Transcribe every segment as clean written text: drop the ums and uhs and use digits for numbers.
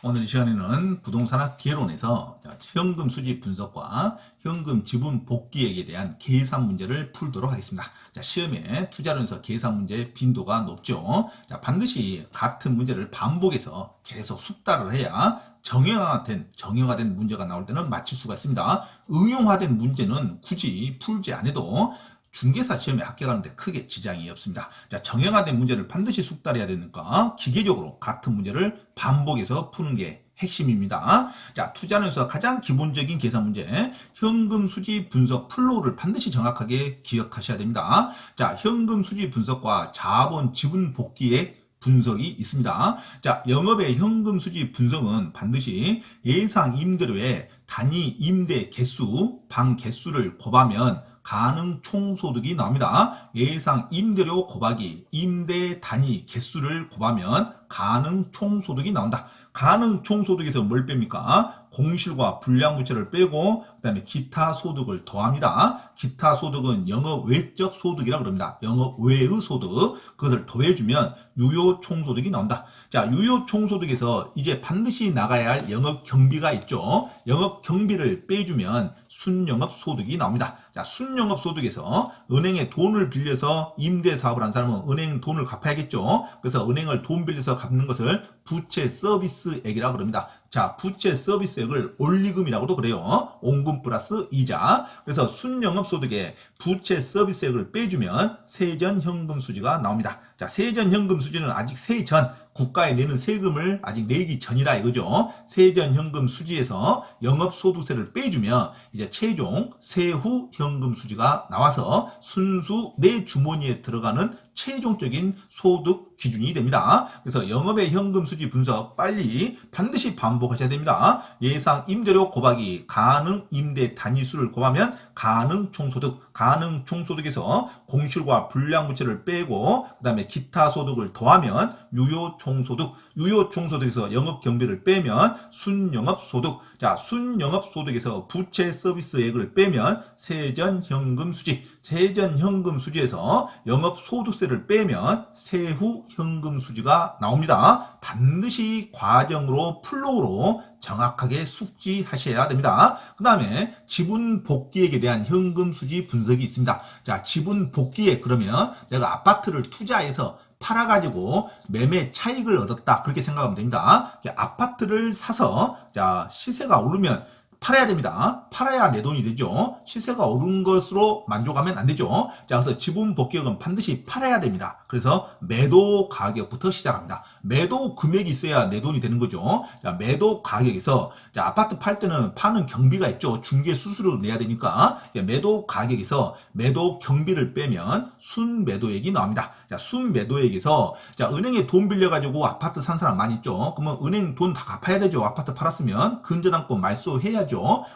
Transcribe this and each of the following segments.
오늘 이 시간에는 부동산학 개론에서 현금 수지 분석과 현금 지분 복귀액에 대한 계산 문제를 풀도록 하겠습니다. 자, 시험에 투자론에서 계산 문제 빈도가 높죠. 자, 반드시 같은 문제를 반복해서 계속 숙달을 해야 정형화된 문제가 나올 때는 맞출 수가 있습니다. 응용화된 문제는 굳이 풀지 않아도 중개사 시험에 합격하는데 크게 지장이 없습니다. 자, 정형화된 문제를 반드시 숙달해야 되니까 기계적으로 같은 문제를 반복해서 푸는 게 핵심입니다. 자, 투자론에서 가장 기본적인 계산 문제, 현금 수지 분석 플로우를 반드시 정확하게 기억하셔야 됩니다. 자, 현금 수지 분석과 자본 지분 복귀액 분석이 있습니다. 자, 영업의 현금 수지 분석은 반드시 예상 임대료의 단위 임대 개수, 방 개수를 곱하면 가능 총소득이 나옵니다. 예상 임대료 곱하기 임대 단위 개수를 곱하면 가능 총소득이 나온다. 가능 총소득에서 뭘 뺍니까? 공실과 불량부채를 빼고 그 다음에 기타 소득을 더합니다. 기타 소득은 영업 외적 소득이라고 그럽니다. 영업 외의 소득, 그것을 더해주면 유효 총소득이 나온다. 자, 유효 총소득에서 이제 반드시 나가야 할 영업 경비가 있죠. 영업 경비를 빼주면 순영업 소득이 나옵니다. 자, 순영업 소득에서 은행에 돈을 빌려서 임대 사업을 한 사람은 은행 돈을 갚아야겠죠. 그래서 은행을 돈 빌려서 갚는 것을 부채 서비스액이라고 그럽니다. 자, 부채 서비스액을 원리금이라고도 그래요. 원금 플러스 이자. 그래서 순영업 소득에 부채 서비스액을 빼주면 세전 현금 수지가 나옵니다. 자, 세전 현금 수지는 아직 세전 국가에 내는 세금을 아직 내기 전이라 이거죠. 세전 현금 수지에서 영업소득세를 빼주면 이제 최종 세후 현금 수지가 나와서 순수 내 주머니에 들어가는 최종적인 소득 기준이 됩니다. 그래서 영업의 현금 수지 분석 빨리 반드시 반복하셔야 됩니다. 예상 임대료 곱하기 가능 임대 단위수를 곱하면 가능 총소득, 가능 총소득에서 공실과 불량부채를 빼고 그 다음에 기타 소득을 더하면 유효 총소득, 유효 총소득에서 영업 경비를 빼면 순영업 소득, 자, 순영업 소득에서 부채 서비스액을 빼면 세전 현금 수지, 세전 현금 수지에서 영업 소득세를 빼면 세후 현금 수지가 나옵니다. 반드시 과정으로 플로우로 정확하게 숙지하셔야 됩니다. 그 다음에 지분 복귀액에 대한 현금 수지 분석이 있습니다. 자, 지분 복귀액, 그러면 내가 아파트를 투자해서 팔아가지고 매매 차익을 얻었다, 그렇게 생각하면 됩니다. 아파트를 사서 자, 시세가 오르면 팔아야 됩니다. 팔아야 내 돈이 되죠. 시세가 오른 것으로 만족하면 안 되죠. 자, 그래서 지분 복귀액은 반드시 팔아야 됩니다. 그래서 매도 가격부터 시작합니다. 매도 금액이 있어야 내 돈이 되는 거죠. 자, 매도 가격에서 자, 아파트 팔 때는 파는 경비가 있죠. 중개 수수료 내야 되니까 매도 가격에서 매도 경비를 빼면 순매도액이 나옵니다. 자, 순매도액에서 자, 은행에 돈 빌려가지고 아파트 산 사람 많이 있죠. 그러면 은행 돈 다 갚아야 되죠. 아파트 팔았으면 근저당권 말소해야죠.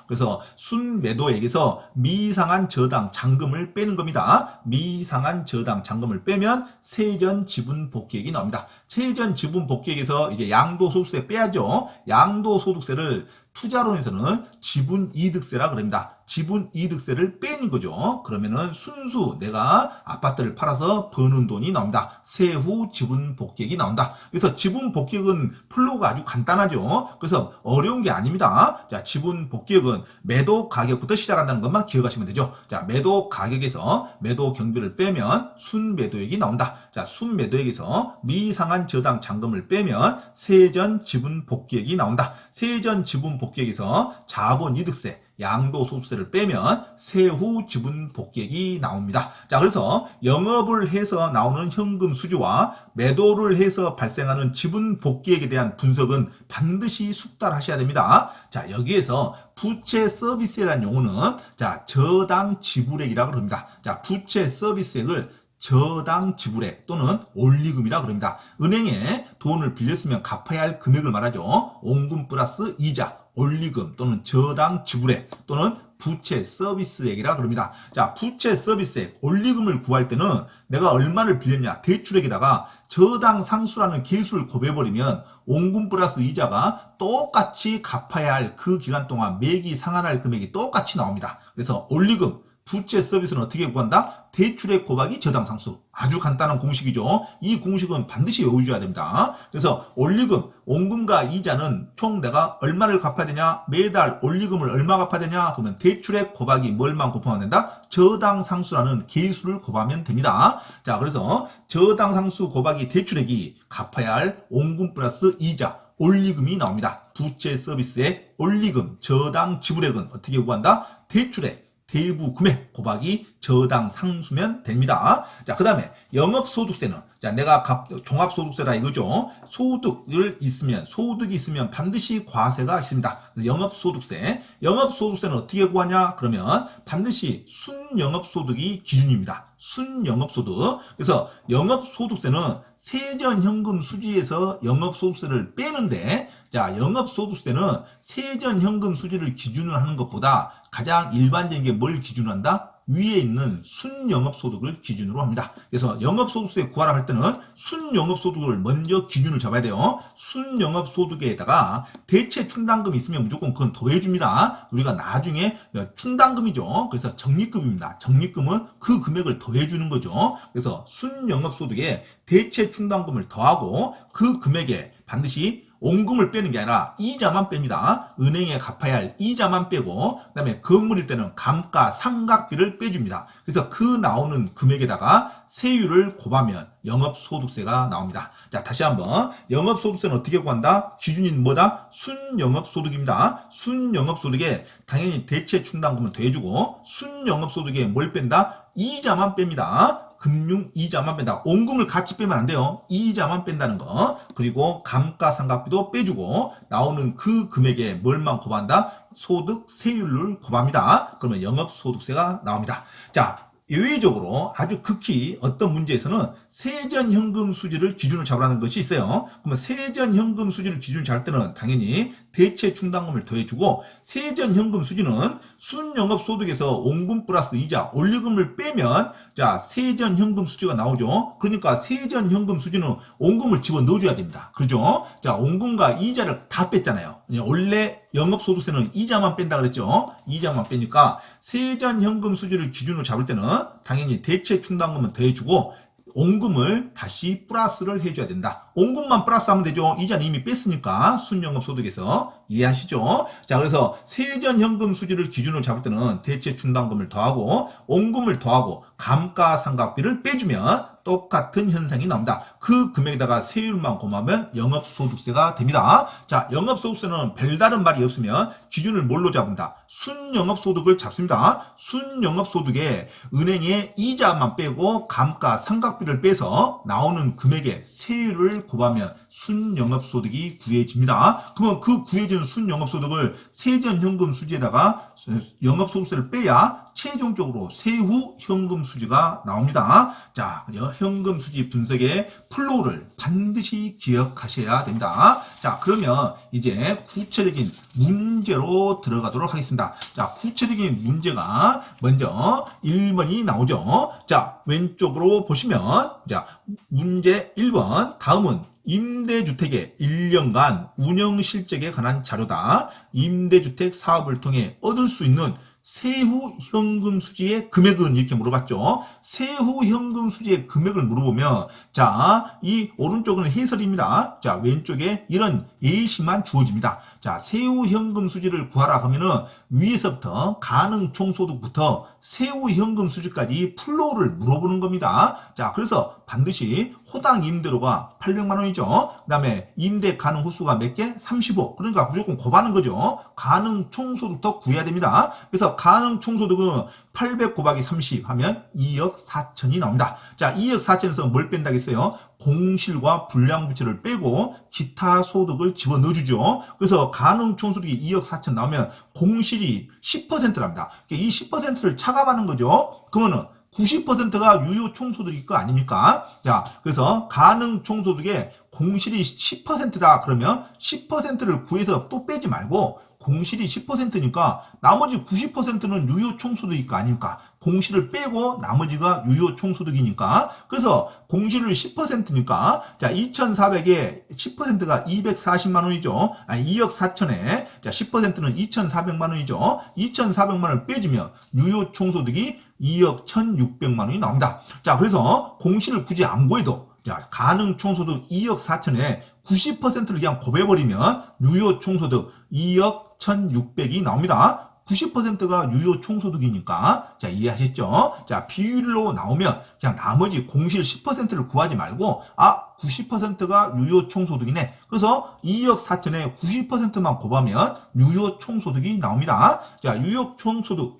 그래서 순매도액에서 미상한 저당 잔금을 빼는 겁니다. 미상한 저당 잔금을 빼면 세전 지분 복귀액이 나옵니다. 세전 지분 복귀액에서 이제 양도소득세 빼야죠. 양도소득세를 투자론에서는 지분이득세라 그럽니다. 지분이득세를 빼는 거죠. 그러면은 순수 내가 아파트를 팔아서 버는 돈이 나옵니다. 세후 지분 복귀액이 나온다. 그래서 지분 복귀액은 플로우가 아주 간단하죠. 그래서 어려운 게 아닙니다. 자, 지분 복귀액은 매도 가격부터 시작한다는 것만 기억하시면 되죠. 자, 매도 가격에서 매도 경비를 빼면 순매도액이 나온다. 자, 순매도액에서 미상한 저당 잔금을 빼면 세전 지분 복귀액이 나온다. 세전 지분 복귀액에서 자본이득세, 양도소득세를 빼면 세후 지분 복귀액이 나옵니다. 자, 그래서 영업을 해서 나오는 현금 수지와 매도를 해서 발생하는 지분 복귀액에 대한 분석은 반드시 숙달하셔야 됩니다. 자, 여기에서 부채 서비스라는 용어는 자, 저당 지불액이라고 합니다. 자, 부채 서비스액을 저당 지불액 또는 원리금이라 그럽니다. 은행에 돈을 빌렸으면 갚아야 할 금액을 말하죠. 원금 플러스 이자, 원리금 또는 저당 지불액 또는 부채 서비스액이라 그럽니다. 자, 부채 서비스액, 원리금을 구할 때는 내가 얼마를 빌렸냐, 대출액에다가 저당 상수라는 계수를 곱해버리면 원금 플러스 이자가 똑같이 갚아야 할 그 기간 동안 매기 상환할 금액이 똑같이 나옵니다. 그래서 원리금, 부채 서비스는 어떻게 구한다? 대출액 곱하기 저당상수. 아주 간단한 공식이죠. 이 공식은 반드시 외워줘야 됩니다. 그래서 원리금, 원금과 이자는 총 내가 얼마를 갚아야 되냐? 매달 원리금을 얼마 갚아야 되냐? 그러면 대출액 곱하기 뭘만 곱하면 된다? 저당상수라는 계수를 곱하면 됩니다. 자, 그래서 저당상수 곱하기 대출액이 갚아야 할 원금 플러스 이자, 원리금이 나옵니다. 부채 서비스액, 원리금, 저당 지불액은 어떻게 구한다? 대출액, 대부 금액 곱하기 저당 상수면 됩니다. 자, 그 다음에 영업소득세는, 자, 내가 종합소득세라 이거죠. 소득이 있으면 반드시 과세가 있습니다. 영업소득세는 어떻게 구하냐? 그러면 반드시 순영업소득이 기준입니다. 순영업소득. 그래서 영업소득세는 세전현금 수지에서 영업소득세를 빼는데, 자, 영업소득세는 세전현금 수지를 기준으로 하는 것보다 가장 일반적인 게 뭘 기준으로 한다? 위에 있는 순영업소득을 기준으로 합니다. 그래서 영업소득세 구하라 할 때는 순영업소득을 먼저 기준을 잡아야 돼요. 순영업소득에다가 대체 충당금이 있으면 무조건 그건 더해줍니다. 우리가 나중에 충당금이죠. 그래서 적립금입니다. 적립금은 그 금액을 더해주는 거죠. 그래서 순영업소득에 대체 충당금을 더하고 그 금액에 반드시 원금을 빼는 게 아니라 이자만 뺍니다. 은행에 갚아야 할 이자만 빼고, 그 다음에 건물일 때는 감가 상각비를 빼줍니다. 그래서 그 나오는 금액에다가 세율을 곱하면 영업소득세가 나옵니다. 자, 다시 한번 영업소득세는 어떻게 구한다? 기준인 뭐다? 순영업소득입니다. 순영업소득에 당연히 대체 충당금을 더해주고, 순영업소득에 뭘 뺀다? 이자만 뺍니다. 금융 이자만 뺀다. 원금을 같이 빼면 안 돼요. 이자만 뺀다는 거. 그리고 감가상각비도 빼주고 나오는 그 금액에 뭘만 곱한다? 소득 세율을 곱합니다. 그러면 영업소득세가 나옵니다. 자, 예외적으로 아주 극히 어떤 문제에서는 세전현금 수지를 기준으로 잡으라는 것이 있어요. 그러면 세전현금 수지를 기준으로 잡을 때는 당연히 대체 충당금을 더해주고, 세전현금 수지는 순영업소득에서 원금 플러스 이자, 원리금을 빼면 자, 세전현금 수지가 나오죠. 그러니까 세전현금 수지는 원금을 집어넣어줘야 됩니다. 그렇죠? 자, 원금과 이자를 다 뺐잖아요. 원래 영업소득세는 이자만 뺀다 그랬죠. 이자만 빼니까 세전현금 수지를 기준으로 잡을 때는 당연히 대체 충당금은 더해주고 원금을 다시 플러스를 해줘야 된다. 원금만 플러스하면 되죠. 이자는 이미 뺐으니까 순영업소득에서 이해하시죠? 자, 그래서 세전현금 수지를 기준으로 잡을 때는 대체 충당금을 더하고 원금을 더하고 감가상각비를 빼주면 똑같은 현상이 나옵니다. 그 금액에다가 세율만 곱하면 영업소득세가 됩니다. 자, 영업소득세는 별다른 말이 없으면 기준을 뭘로 잡는다? 순영업소득을 잡습니다. 순영업소득에 은행에 이자만 빼고 감가상각비를 빼서 나오는 금액에 세율을 곱하면 순영업소득이 구해집니다. 그러면 그 구해지는 순영업소득을 세전현금 수지에다가 영업소득세를 빼야 최종적으로 세후 현금 수지가 나옵니다. 자, 현금 수지 분석의 플로우를 반드시 기억하셔야 된다. 자, 그러면 이제 구체적인 문제로 들어가도록 하겠습니다. 자, 구체적인 문제가 먼저 1번이 나오죠. 자, 왼쪽으로 보시면, 자, 문제 1번. 다음은 임대주택의 1년간 운영실적에 관한 자료다. 임대주택 사업을 통해 얻을 수 있는 세후 현금 수지의 금액은 이렇게 물어봤죠. 세후 현금 수지의 금액을 물어보면, 자, 이 오른쪽은 해설입니다. 자, 왼쪽에 이런 예시만 주어집니다. 자, 세후 현금 수지를 구하라 하면은 위에서부터 가능 총소득부터 세후 현금 수지까지 플로우를 물어보는 겁니다. 자, 그래서 반드시 호당 임대료가 800만 원이죠. 그 다음에 임대 가능 호수가 몇 개? 35. 그러니까 무조건 곱하는 거죠. 가능 총소득도 구해야 됩니다. 그래서 가능 총소득은 800 곱하기 30 하면 2억 4천이 나옵니다. 자, 2억 4천에서 뭘 뺀다고 했어요? 공실과 불량부채를 빼고 기타 소득을 집어넣어주죠. 그래서 가능 총소득이 2억 4천 나오면 공실이 10%랍니다. 이 10%를 차감하는 거죠. 그러면은 90%가 유효 총소득일 거 아닙니까? 자, 그래서 가능 총소득에 공실이 10%다 그러면 10%를 구해서 또 빼지 말고 공실이 10%니까 나머지 90%는 유효 총소득일 거 아닙니까? 공실을 빼고 나머지가 유효 총소득이니까. 그래서 공실률 10%니까 자 2,400에 10%가 240만 원이죠. 아니 2억 4천에 자 10%는 2,400만 원이죠. 2,400만 원을 빼주면 유효 총소득이 2억 1,600만 원이 나옵니다. 자 그래서 공실을 굳이 안 구해도 자, 가능 총소득 2억 4천에 90%를 그냥 곱해버리면 유효 총소득 2억 1,600이 나옵니다. 90%가 유효 총소득이니까 자 이해하셨죠? 자 비율로 나오면 그냥 나머지 공실 10%를 구하지 말고 90%가 유효 총소득이네. 그래서 2억 4천에 90%만 곱하면 유효 총소득이 나옵니다. 자 유효 총소득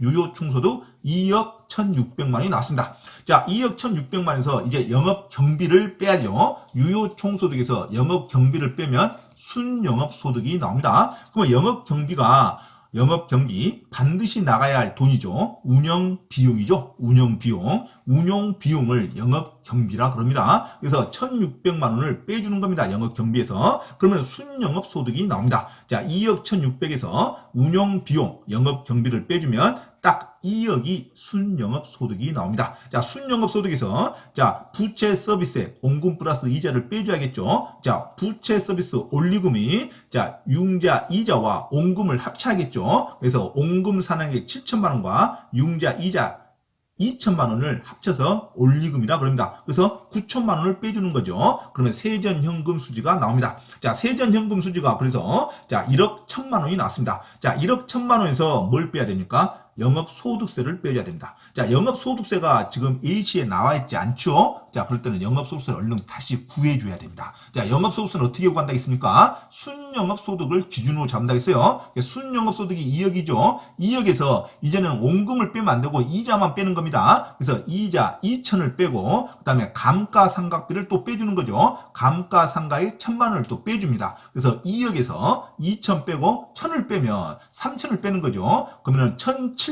2억 1,600만 원이 나왔습니다. 자 2억 1,600만에서 이제 영업 경비를 빼야죠. 유효 총소득에서 영업 경비를 빼면 순영업소득이 나옵니다. 그러면 영업 경비 반드시 나가야 할 돈이죠. 운영 비용이죠. 운영 비용을 영업 경비라 그럽니다. 그래서 1,600만 원을 빼주는 겁니다. 영업 경비에서. 그러면 순영업 소득이 나옵니다. 자, 2억 1,600에서 운영 비용, 영업 경비를 빼주면 딱 2억이 순영업 소득이 나옵니다. 자, 순영업 소득에서 자, 부채 서비스에 원금 플러스 이자를 빼줘야겠죠. 자, 부채 서비스 올리금이 자, 융자 이자와 원금을 합쳐야겠죠. 그래서 원금 산행액 7천만 원과 융자 이자 2천만 원을 합쳐서 올리금이라 그럽니다. 그래서 9천만 원을 빼주는 거죠. 그러면 세전 현금 수지가 나옵니다. 자, 세전 현금 수지가 그래서 자, 1억 1천만 원이 나왔습니다. 자, 1억 1천만 원에서 뭘 빼야 됩니까? 영업소득세를 빼줘야 됩니다. 자, 영업소득세가 지금 A시에 나와 있지 않죠? 자, 그럴 때는 영업소득세를 얼른 다시 구해줘야 됩니다. 자, 영업소득세는 어떻게 구한다 했습니까? 순영업소득을 기준으로 잡는다 했어요. 순영업소득이 2억이죠. 2억에서 이제는 원금을 빼면 안 되고 이자만 빼는 겁니다. 그래서 이자 2천을 빼고 그 다음에 감가상각비를 또 빼주는 거죠. 감가상각에 1,000만 원을 또 빼줍니다. 그래서 2억에서 2천 빼고 1,000을 빼면 3천을 빼는 거죠. 그러면 1억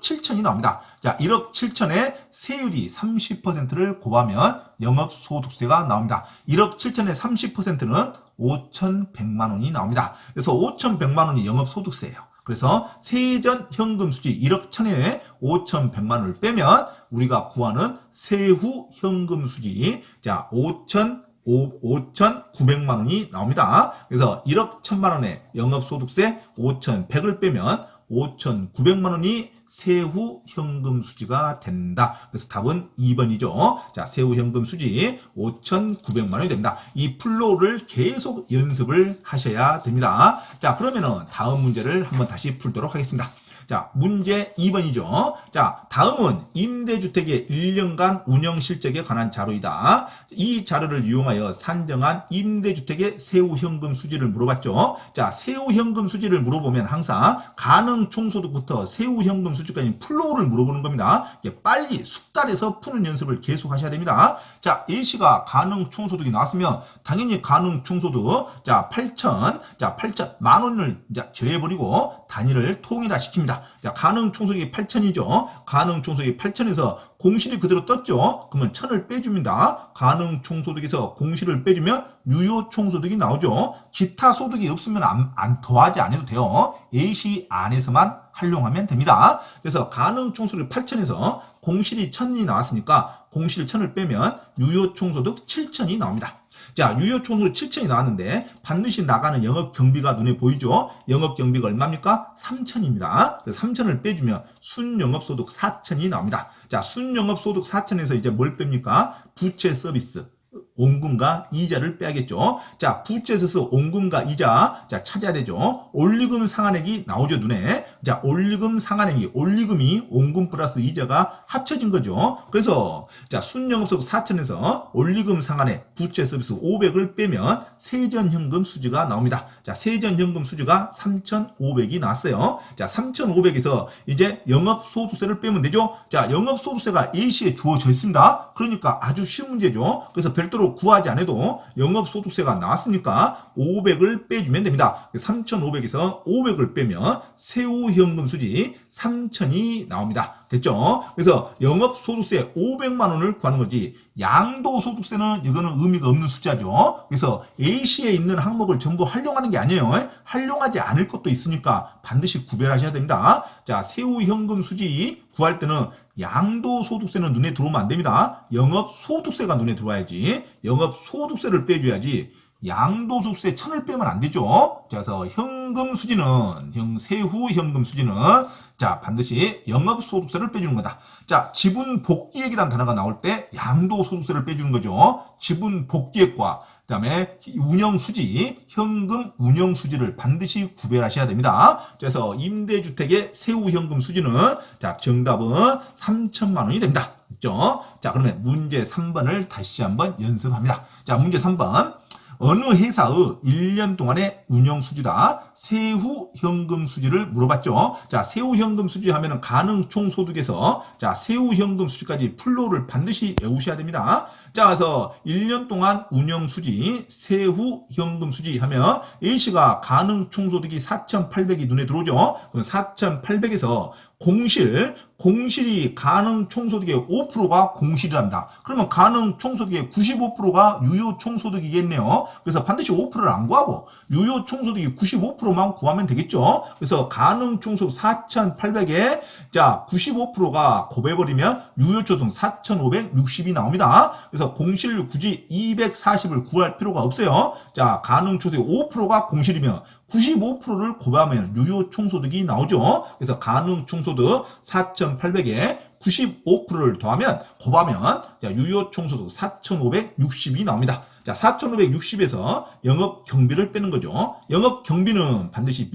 7천이 나옵니다. 자, 1억 7천에 세율이 30%를 곱하면 영업소득세가 나옵니다. 1억 7천에 30%는 5,100만 원이 나옵니다. 그래서 5,100만 원이 영업소득세예요. 그래서 세전 현금 수지 1억 1천에 5,100만 원을 빼면 우리가 구하는 세후 현금 수지 자 5,900만 원이 나옵니다. 그래서 1억 1천만 원에 영업소득세 5,100을 빼면 5,900만 원이 세후 현금 수지가 된다. 그래서 답은 2번이죠. 자, 세후 현금 수지 5,900만 원이 됩니다. 이 플로우를 계속 연습을 하셔야 됩니다. 자, 그러면은 다음 문제를 한번 다시 풀도록 하겠습니다. 자, 문제 2번이죠. 자, 다음은 임대주택의 1년간 운영 실적에 관한 자료이다. 이 자료를 이용하여 산정한 임대주택의 세후 현금 수지를 물어봤죠. 자, 세후 현금 수지를 물어보면 항상 가능 총소득부터 세후 현금 수지까지 플로우를 물어보는 겁니다. 빨리 숙달해서 푸는 연습을 계속 하셔야 됩니다. 자, A씨가 가능 총소득이 나왔으면 당연히 가능 총소득 자, 8천 만 원을 제외해버리고 단위를 통일화시킵니다. 자, 가능 총소득이 8천이죠. 가능 총소득이 8천에서 공실이 그대로 떴죠. 그러면 1,000을 빼줍니다. 가능 총소득에서 공실을 빼주면 유효 총소득이 나오죠. 기타 소득이 없으면 안 더하지 않아도 돼요. A시 안에서만 활용하면 됩니다. 그래서 가능 총소득 8천에서 공실이 1,000이 나왔으니까 공실 1,000을 빼면 유효 총소득 7천이 나옵니다. 자, 유효 총소득 7천이 나왔는데 반드시 나가는 영업 경비가 눈에 보이죠? 영업 경비가 얼마입니까? 3천입니다. 3천을 빼주면 순영업소득 4천이 나옵니다. 자, 순영업소득 4천에서 이제 뭘 뺍니까? 부채 서비스. 원금과 이자를 빼야겠죠. 자, 부채에서 원금과 이자 자 찾아야 되죠. 올리금 상환액이 나오죠 눈에. 자, 올리금 상환액이 올리금이 원금 플러스 이자가 합쳐진 거죠. 그래서 자 순영업소득 4천에서 올리금 상환액 부채 서비스 500을 빼면 세전현금 수지가 나옵니다. 자, 세전현금 수지가 3,500이 나왔어요. 자, 3,500에서 이제 영업소득세를 빼면 되죠. 자, 영업소득세가 A시에 주어져 있습니다. 그러니까 아주 쉬운 문제죠. 그래서 별도로 구하지 않아도 영업소득세가 나왔으니까 500을 빼주면 됩니다. 3,500에서 500을 빼면 세후 현금 수지 3,000이 나옵니다. 됐죠? 그래서 영업소득세 500만 원을 구하는 거지. 양도소득세는 이거는 의미가 없는 숫자죠. 그래서 A시에 있는 항목을 전부 활용하는 게 아니에요. 활용하지 않을 것도 있으니까 반드시 구별하셔야 됩니다. 자, 세후현금 수지 구할 때는 양도소득세는 눈에 들어오면 안 됩니다. 영업소득세가 눈에 들어와야지. 영업소득세를 빼줘야지. 양도소득세 1000을 빼면 안 되죠. 그래서 현금 수지는, 세후 현금 수지는, 자, 반드시 영업소득세를 빼주는 거다. 자, 지분복귀액이라는 단어가 나올 때 양도소득세를 빼주는 거죠. 지분복귀액과 그 다음에 운영수지, 현금 운영수지를 반드시 구별하셔야 됩니다. 그래서 임대주택의 세후현금 수지는, 자, 정답은 3천만 원이 됩니다. 됐죠? 자, 그러면 문제 3번을 다시 한번 연습합니다. 자, 문제 3번. 어느 회사의 1년 동안의 운영수지다. 세후 현금 수지를 물어봤죠. 자, 세후 현금 수지 하면은 가능 총소득에서, 자, 세후 현금 수지까지 플로우를 반드시 외우셔야 됩니다. 자, 그래서 1년 동안 운영수지, 세후 현금 수지 하면 A씨가 가능 총소득이 4,800이 눈에 들어오죠. 그럼 4,800에서 공실이 가능 총소득의 5%가 공실이랍니다. 그러면 가능 총소득의 95%가 유효 총소득이겠네요. 그래서 반드시 5%를 안 구하고 유효 총소득이 95%만 구하면 되겠죠. 그래서 가능 총소득 4,800에 자 95%가 곱해버리면 유효 총소득 4,560이 나옵니다. 그래서 공실을 굳이 240을 구할 필요가 없어요. 자, 가능 총소득 5%가 공실이면 95%를 곱하면 유효 총소득이 나오죠. 그래서 가능 총소득 4,800에 95%를 더하면 곱하면 자, 유효 총소득 4,560이 나옵니다. 자, 4,560에서 영업 경비를 빼는 거죠. 영업 경비는 반드시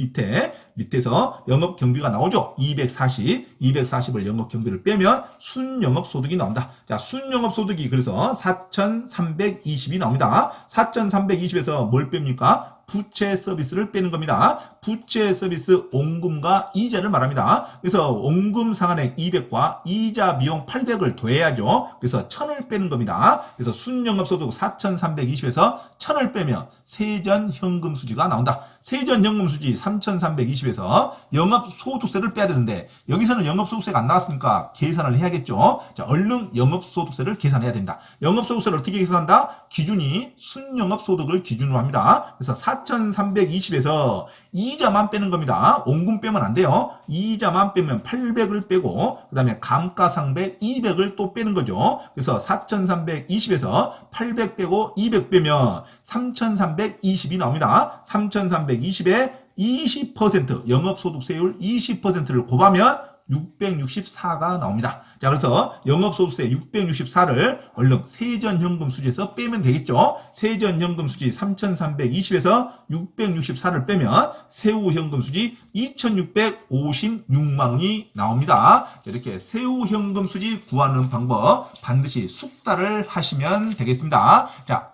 밑에서 영업 경비가 나오죠. 240을 영업 경비를 빼면 순영업 소득이 나온다. 자, 순영업 소득이 그래서 4,320이 나옵니다. 4,320에서 뭘 뺍니까? 부채 서비스를 빼는 겁니다. 부채 서비스 원금과 이자를 말합니다. 그래서 원금 상환액 200과 이자 비용 800을 더해야죠. 그래서 1000을 빼는 겁니다. 그래서 순영업소득 4,320에서 1000을 빼면 세전 현금 수지가 나온다. 세전 현금 수지 3,320에서 영업소득세를 빼야 되는데 여기서는 영업소득세가 안 나왔으니까 계산을 해야겠죠. 자, 얼른 영업소득세를 계산해야 됩니다. 영업소득세를 어떻게 계산한다? 기준이 순영업소득을 기준으로 합니다. 그래서 4,320에서 이자만 빼는 겁니다. 원금 빼면 안 돼요. 이자만 빼면 800을 빼고 그 다음에 감가상백 200을 또 빼는 거죠. 그래서 4,320에서 800 빼고 200 빼면 3,320이 나옵니다. 3,320에 20% 영업소득세율 20%를 곱하면 664가 나옵니다. 자, 그래서 영업소득세 664를 얼른 세전현금 수지에서 빼면 되겠죠. 세전현금 수지 3,320에서 664를 빼면 세후현금 수지 2,656만 원이 나옵니다. 자, 이렇게 세후현금 수지 구하는 방법 반드시 숙달을 하시면 되겠습니다. 자,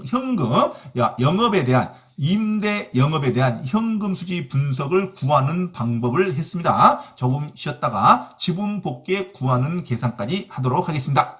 현금, 영업에 대한 임대 영업에 대한 현금 수지 분석을 구하는 방법을 했습니다. 조금 쉬었다가 지분 복귀 구하는 계산까지 하도록 하겠습니다.